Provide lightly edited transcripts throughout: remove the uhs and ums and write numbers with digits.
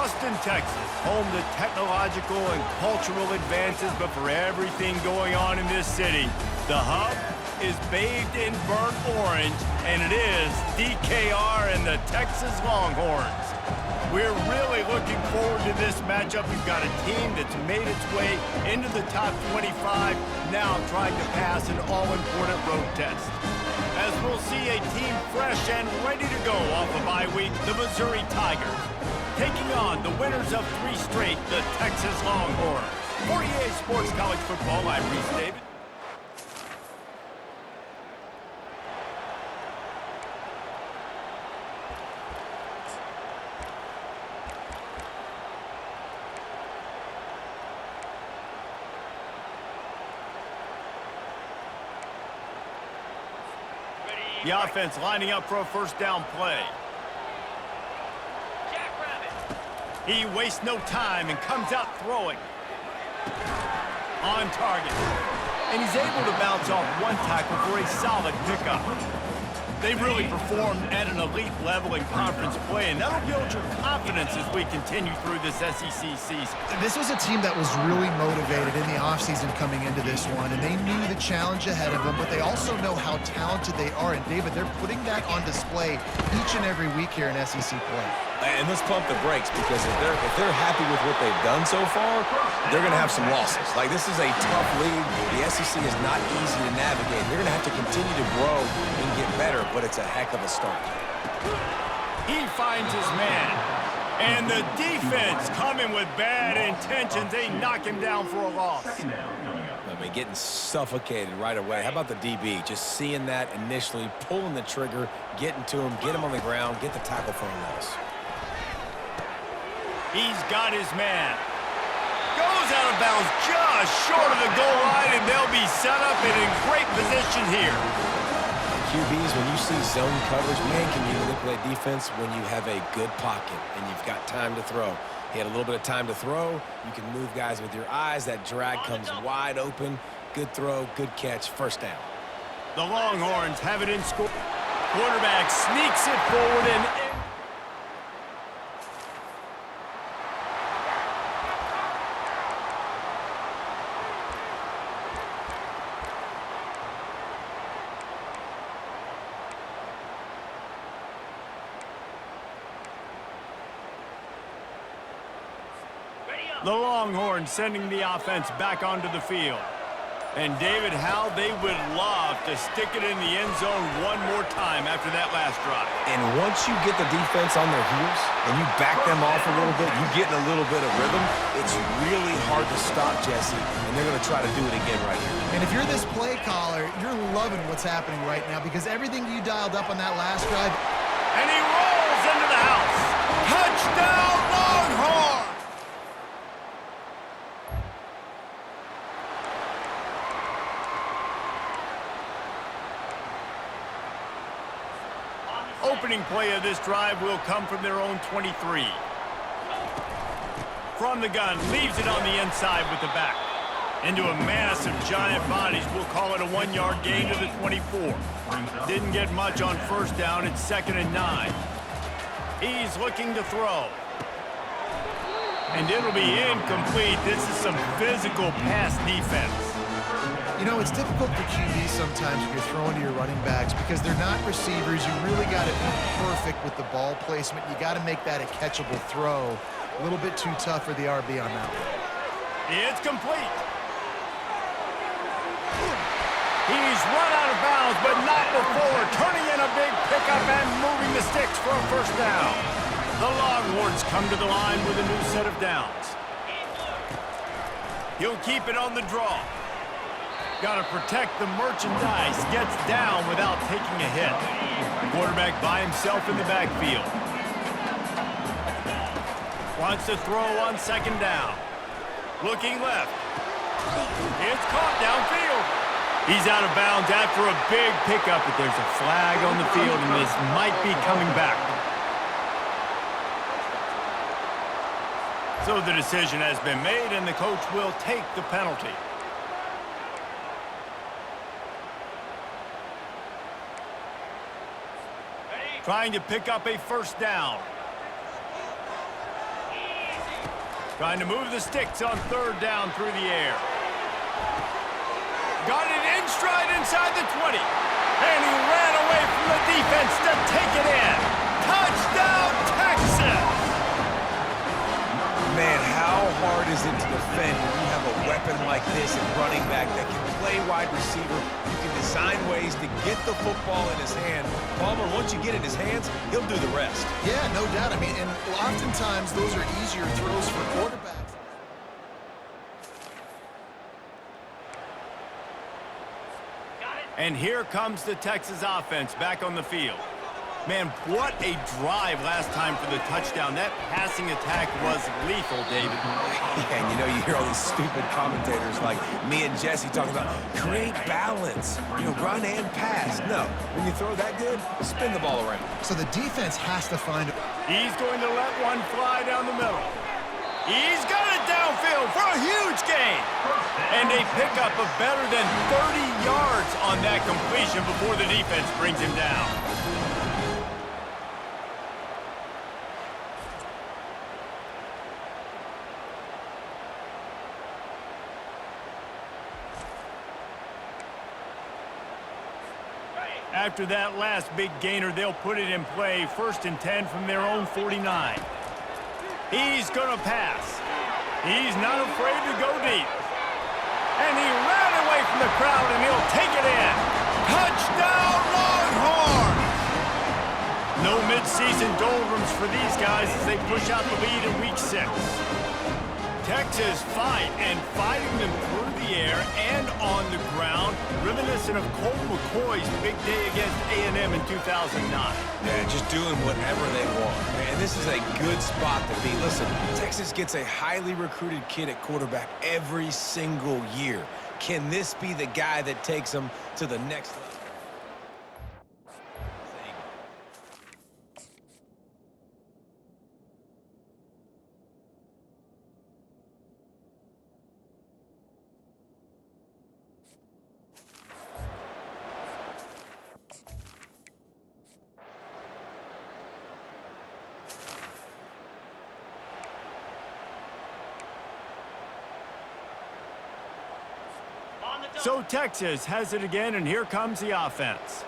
Austin, Texas, home to technological and cultural advances, but for everything going on in this city, the hub is bathed in burnt orange, and it is DKR and the Texas Longhorns. We're really looking forward to this matchup. We've got a team that's made its way into the top 25, now trying to pass an all-important road test. As we'll see a team fresh and ready to go off a bye week, the Missouri Tigers, taking on the winners of 3 straight, the Texas Longhorns. For EA Sports College Football, I'm Reese David. The offense lining up for a first down play. He wastes no time and comes out throwing. On target. And he's able to bounce off one tackle for a solid pickup. They've really performed at an elite level in conference play, and that'll build your confidence as we continue through this SEC season. This was a team that was really motivated in the offseason coming into this one, and they knew the challenge ahead of them, but they also know how talented they are. And, David, they're putting that on display each and every week here in SEC play. And let's pump the brakes, because if they're happy with what they've done so far, they're going to have some losses. Like, this is a tough league. The SEC is not easy to navigate. They're going to have to continue to grow and get better, but it's a heck of a start. He finds his man. And the defense coming with bad intentions. They knock him down for a loss. I mean, getting suffocated right away. How about the DB? Just seeing that initially, pulling the trigger, getting to him, get him on the ground, get the tackle for a loss. He's got his man. Goes out of bounds just short of the goal line, and they'll be set up and in great position here. QBs, when you see zone coverage, man, can you manipulate defense when you have a good pocket and you've got time to throw. He had a little bit of time to throw. You can move guys with your eyes. That drag comes wide open. Good throw, good catch, first down. The Longhorns have it in score. Quarterback sneaks it forward and the Longhorns sending the offense back onto the field. And David, how they would love to stick it in the end zone one more time after that last drive. And once you get the defense on their heels and you back them off a little bit, you get in a little bit of rhythm, it's really hard to stop, Jesse, and they're going to try to do it again right here. And if you're this play caller, you're loving what's happening right now, because everything you dialed up on that last drive. And he rolls into the house. Touchdown, Longhorns! Opening play of this drive will come from their own 23. From the gun, leaves it on the inside with the back. Into a mass of giant bodies, we'll call it a 1-yard gain to the 24. Didn't get much on first down, it's 2nd and 9. He's looking to throw. And it'll be incomplete. This is some physical pass defense. You know, it's difficult for QBs sometimes when you're throwing to your running backs because they're not receivers. You really got to be perfect with the ball placement. You got to make that a catchable throw. A little bit too tough for the RB on that one. It's complete. He's run out of bounds, but not before turning in a big pickup and moving the sticks for a first down. The Longhorns come to the line with a new set of downs. He'll keep it on the draw. Got to protect the merchandise. Gets down without taking a hit. Quarterback by himself in the backfield. Wants to throw on 2nd down. Looking left. It's caught downfield. He's out of bounds after a big pickup, but there's a flag on the field, and this might be coming back. So the decision has been made, and the coach will take the penalty. Trying to pick up a first down. Trying to move the sticks on third down through the air. Got it in stride inside the 20. And he ran away from the defense to take it in. Touchdown, Texas! Man, how hard is it to defend when you have a weapon like this at running back that can play wide receiver? You can design ways to get the football in his hand. Palmer, once you get it in his hands, he'll do the rest. Yeah, no doubt. I mean, and oftentimes those are easier throws for quarterbacks. And here comes the Texas offense back on the field. Man, what a drive last time for the touchdown. That passing attack was lethal, David. And you know, you hear all these stupid commentators like me and Jesse talking about create balance, run and pass. No, when you throw that good, spin the ball around. So the defense has to find... He's going to let one fly down the middle. He's got it downfield for a huge gain. And a pickup of better than 30 yards on that completion before the defense brings him down. After that last big gainer, they'll put it in play. 1st and 10 from their own 49. He's going to pass. He's not afraid to go deep. And he ran away from the crowd, and he'll take it in. Touchdown, Longhorns! No midseason doldrums for these guys as they push out the lead in Week 6. Texas fighting them through the air and on the ground, reminiscent of Colt McCoy's big day against A&M in 2009. Yeah, just doing whatever they want. And this is a good spot to be. Listen, Texas gets a highly recruited kid at quarterback every single year. Can this be the guy that takes them to the next level? So Texas has it again, and here comes the offense.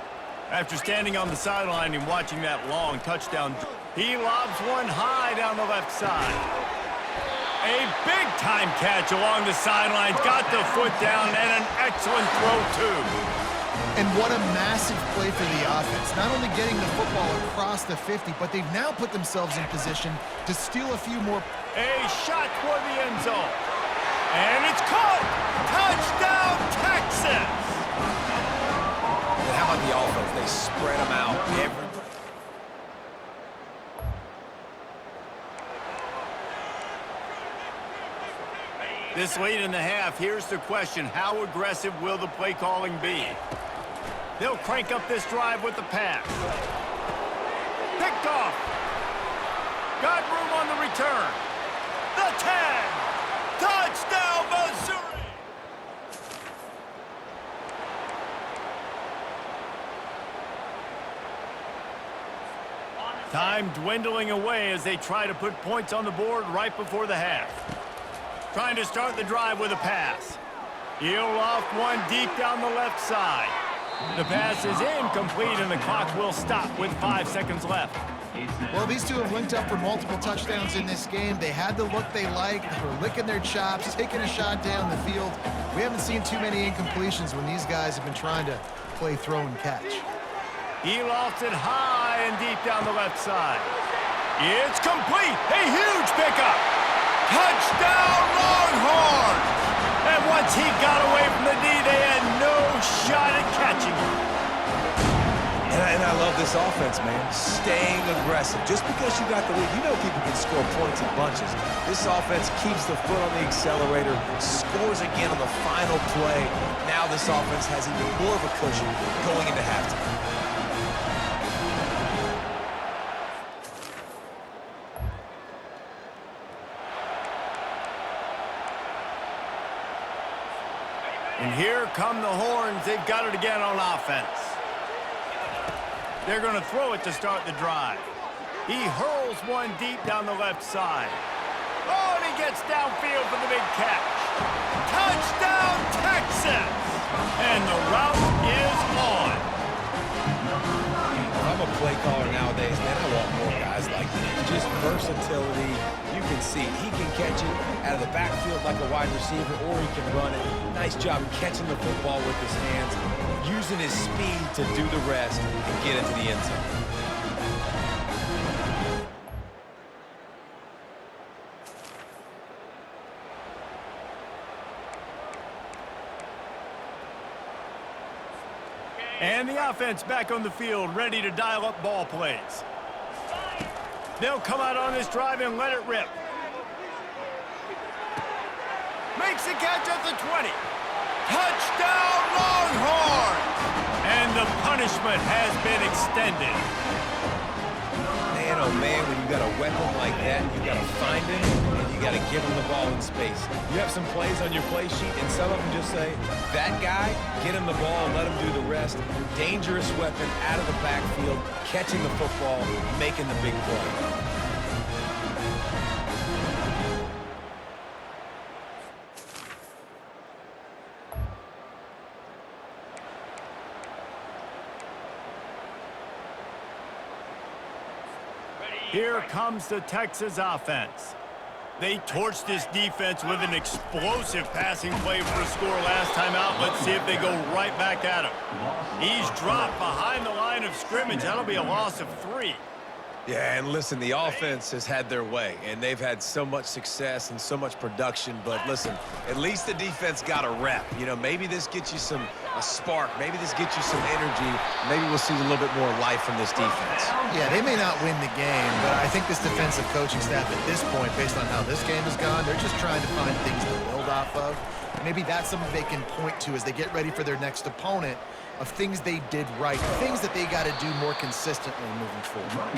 After standing on the sideline and watching that long touchdown, he lobs one high down the left side. A big-time catch along the sidelines, got the foot down, and an excellent throw, too. And what a massive play for the offense. Not only getting the football across the 50, but they've now put themselves in position to steal a few more. A shot toward the end zone. And it's caught! Touchdown, Texas! And how about the offense? They spread them out. This late in the half, here's the question. How aggressive will the play calling be? They'll crank up this drive with the pass. Picked off. Got room on the return. The tag. Touchdown, Missouri! Time dwindling away as they try to put points on the board right before the half. Trying to start the drive with a pass. He'll loft one deep down the left side. The pass is incomplete, and the clock will stop with 5 seconds left. Well, these two have linked up for multiple touchdowns in this game. They had the look they liked. They were licking their chops, taking a shot down the field. We haven't seen too many incompletions when these guys have been trying to play throw and catch. He lofts it high and deep down the left side. It's complete. A huge pickup. Touchdown, Longhorns! And once he got away from the knee, they had no shot at catching him. And I love this offense, man. Staying aggressive. Just because you got the lead, you know people can score points in bunches. This offense keeps the foot on the accelerator, scores again on the final play. Now this offense has even more of a cushion going into halftime. And here come the Horns. They've got it again on offense. They're going to throw it to start the drive. He hurls one deep down the left side. Oh, and he gets downfield for the big catch. Touchdown, Texas! And the route is on. If I'm a play caller nowadays, man, I want more guys like this. Just versatility. You can see he can catch it out of the backfield like a wide receiver, or he can run it. Nice job catching the football with his hands, using his speed to do the rest and get into the end zone. And the offense back on the field, ready to dial up ball plays. They'll come out on this drive and let it rip. Makes the catch at the 20. Touchdown, Longhorns! And the punishment has been extended. Man, oh man, when you got a weapon like that, you got to find him, and you got to give him the ball in space. You have some plays on your play sheet, and some of them just say, that guy, get him the ball and let him do the rest. Dangerous weapon out of the backfield, catching the football, making the big play. Here comes the Texas offense. They torched this defense with an explosive passing play for a score last time out. Let's see if they go right back at him. He's dropped behind the line of scrimmage. That'll be a loss of 3. Yeah, and listen, the offense has had their way, and they've had so much success and so much production. But listen, at least the defense got a rep. You know, maybe this gets you a spark. Maybe this gets you some energy. Maybe we'll see a little bit more life from this defense. Yeah, they may not win the game, but I think this defensive coaching staff at this point, based on how this game has gone, they're just trying to find things to build off of. Maybe that's something they can point to as they get ready for their next opponent, of things they did right, things that they got to do more consistently moving forward.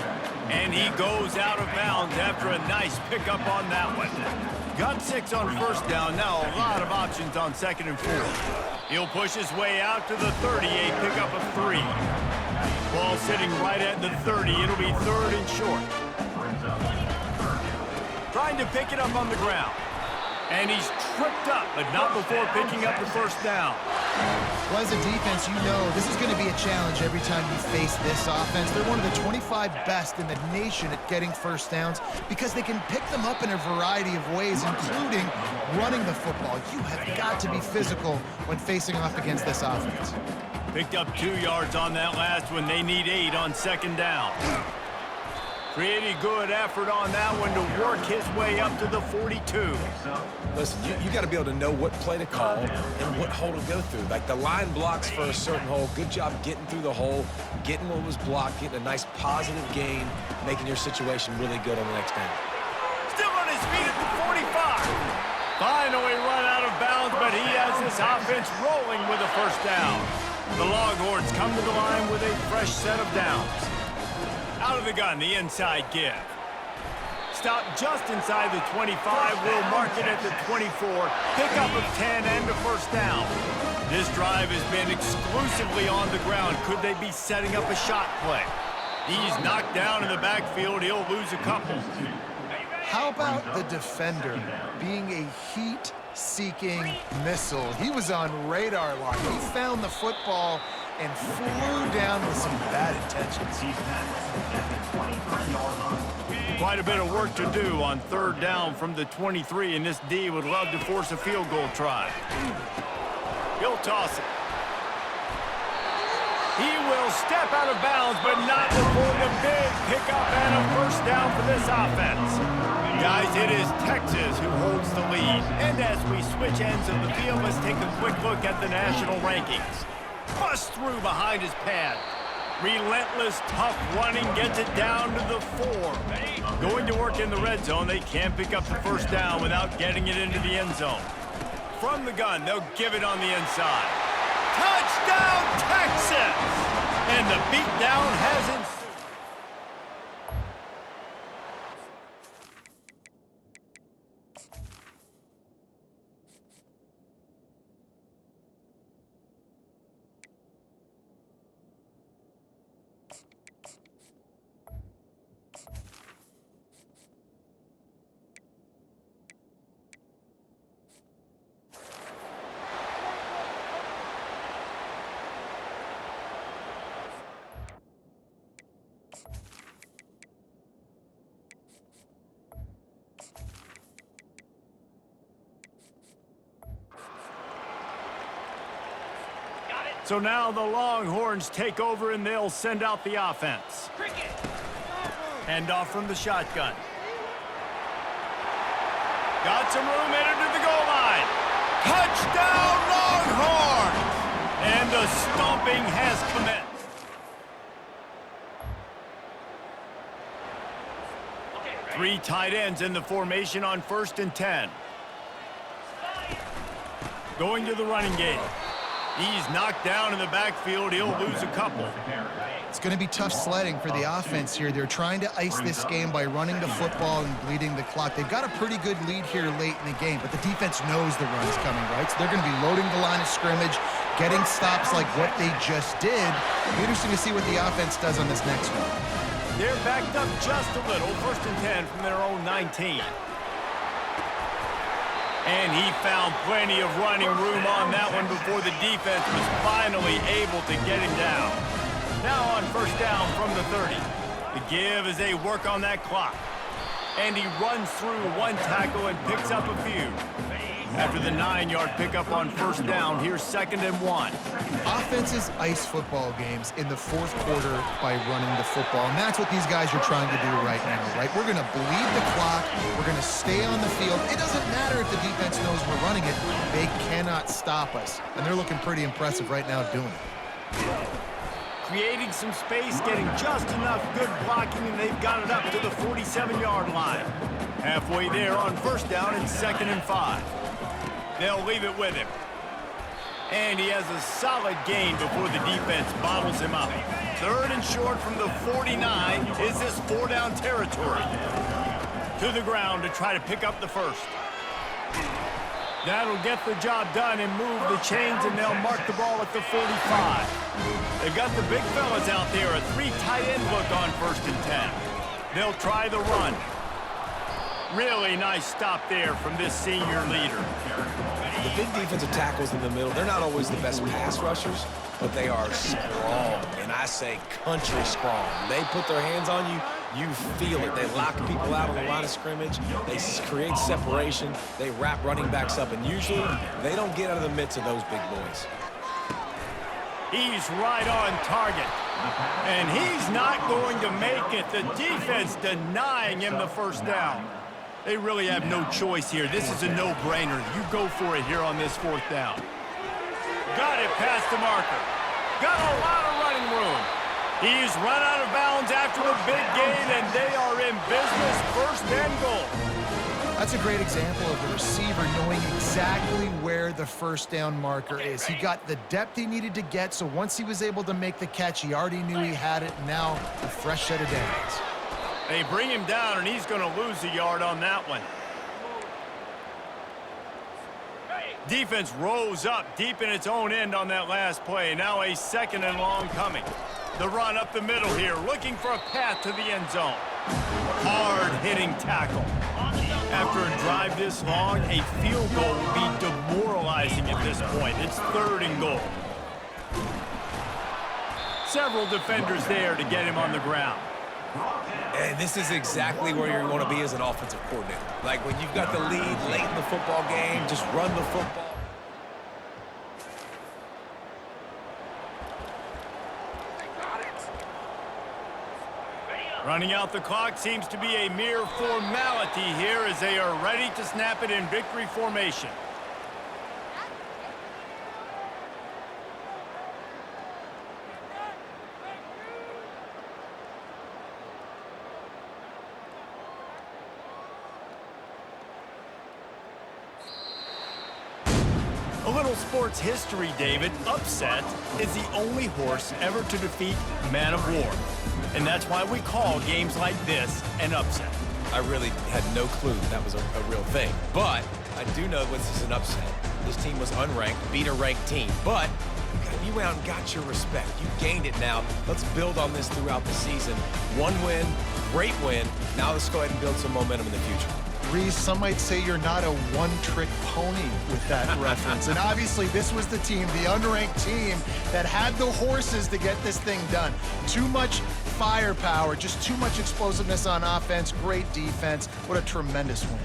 And he goes out of bounds after a nice pickup on that one. Got 6 on first down. Now a lot of options on 2nd and 4. He'll push his way out to the 38, pickup of 3. Ball sitting right at the 30. It'll be 3rd and short. Trying to pick it up on the ground. And he's tripped up, but not before picking up the first down. Well, as a defense, you know this is going to be a challenge every time you face this offense. They're one of the 25 best in the nation at getting first downs because they can pick them up in a variety of ways, including running the football. You have got to be physical when facing off against this offense. Picked up 2 yards on that last one. They need 8 on 2nd down. Pretty good effort on that one to work his way up to the 42. Listen, you got to be able to know what play to call and what hole to go through. Like the line blocks for a certain hole. Good job getting through the hole, getting what was blocked, getting a nice positive gain, making your situation really good on the next down. Still on his feet at the 45. Finally run out of bounds, but he has this offense rolling with a first down. The Longhorns come to the line with a fresh set of downs. Out of the gun, the inside give. Stop just inside the 25. We'll mark it at the 24. Pickup of 10 and a first down. This drive has been exclusively on the ground. Could they be setting up a shot play? He's knocked down in the backfield. He'll lose a couple. How about the defender being a heat-seeking missile? He was on radar lock. He found the football and flew down with some bad intentions. Quite a bit of work to do on 3rd down from the 23, and this D would love to force a field goal try. He'll toss it. He will step out of bounds, but not before the big pickup and a first down for this offense. Guys, it is Texas who holds the lead. And as we switch ends of the field, let's take a quick look at the national rankings. Bust through behind his pad. Relentless, tough running, gets it down to the 4. Going to work in the red zone, they can't pick up the first down without getting it into the end zone. From the gun, they'll give it on the inside. Touchdown, Texas! And the beatdown has ensued. So now the Longhorns take over and they'll send out the offense. Hand off from the shotgun. Got some room headed to the goal line. Touchdown Longhorns! And the stomping has commenced. Three tight ends in the formation on 1st and 10. Going to the running game. He's knocked down in the backfield. He'll lose a couple. It's going to be tough sledding for the offense here. They're trying to ice this game by running the football and bleeding the clock. They've got a pretty good lead here late in the game, but the defense knows the run's coming, right? So they're going to be loading the line of scrimmage, getting stops like what they just did. It'll be interesting to see what the offense does on this next one. They're backed up just a little. 1st and 10 from their own 19. And he found plenty of running room on that one before the defense was finally able to get him down. Now on 1st down from the 30. The give as they work on that clock. And he runs through one tackle and picks up a few. After the 9-yard pickup on 1st down, here's 2nd and 1. Offenses ice football games in the 4th quarter by running the football, and that's what these guys are trying to do right now, right? We're going to bleed the clock. We're going to stay on the field. It doesn't matter if the defense knows we're running it. They cannot stop us, and they're looking pretty impressive right now doing it. Creating some space, getting just enough good blocking, and they've got it up to the 47-yard line. Halfway there on 1st down and 2nd and 5. They'll leave it with him. And he has a solid gain before the defense bottles him up. 3rd and short from the 49 is this 4-down territory. To the ground to try to pick up the 1st. That'll get the job done and move the chains, and they'll mark the ball at the 45. They've got the big fellas out there, a 3 tight end look on 1st and 10. They'll try the run. Really nice stop there from this senior leader. The big defensive tackles in the middle, they're not always the best pass rushers, but they are strong, and I say country strong. They put their hands on you, you feel it. They lock people out on the line of scrimmage. They create separation. They wrap running backs up, and usually they don't get out of the midst of those big boys. He's right on target, and he's not going to make it. The defense denying him the 1st down. They really have no choice here. This is a no-brainer. You go for it here on this 4th down. Got it past the marker. Got a lot of running room. He's run out of bounds after the big gain, and they are in business. 1st and goal. That's a great example of the receiver knowing exactly where the 1st down marker is. He got the depth he needed to get, so once he was able to make the catch, he already knew he had it, and now a fresh set of downs. They bring him down, and he's going to lose a yard on that one. Defense rose up deep in its own end on that last play. Now a 2nd and long coming. The run up the middle here, looking for a path to the end zone. Hard-hitting tackle. After a drive this long, a field goal will be demoralizing at this point. It's 3rd and goal. Several defenders there to get him on the ground. And this is exactly where you want to be as an offensive coordinator. Like when you've got the lead late in the football game, just run the football. Running out the clock seems to be a mere formality here as they are ready to snap it in victory formation. A little sports history, David. Upset is the only horse ever to defeat Man of War. And that's why we call games like this an upset. I really had no clue that was a real thing. But I do know this is an upset. This team was unranked, beat a ranked team. But you went out and got your respect. You gained it now. Let's build on this throughout the season. One win, great win. Now let's go ahead and build some momentum in the future. Reese, some might say you're not a one-trick pony with that reference. And obviously, this was the team, the unranked team, that had the horses to get this thing done. Too much firepower, just too much explosiveness on offense, great defense. What a tremendous win.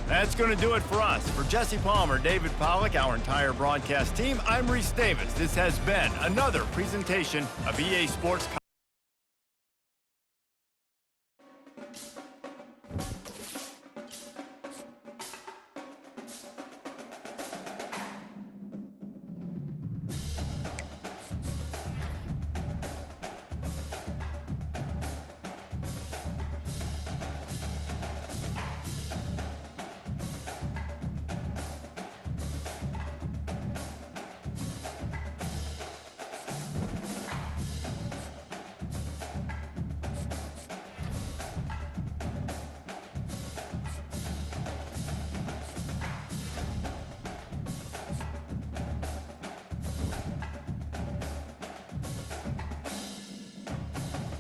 That's going to do it for us. For Jesse Palmer, David Pollack, our entire broadcast team, I'm Reese Davis. This has been another presentation of EA Sports.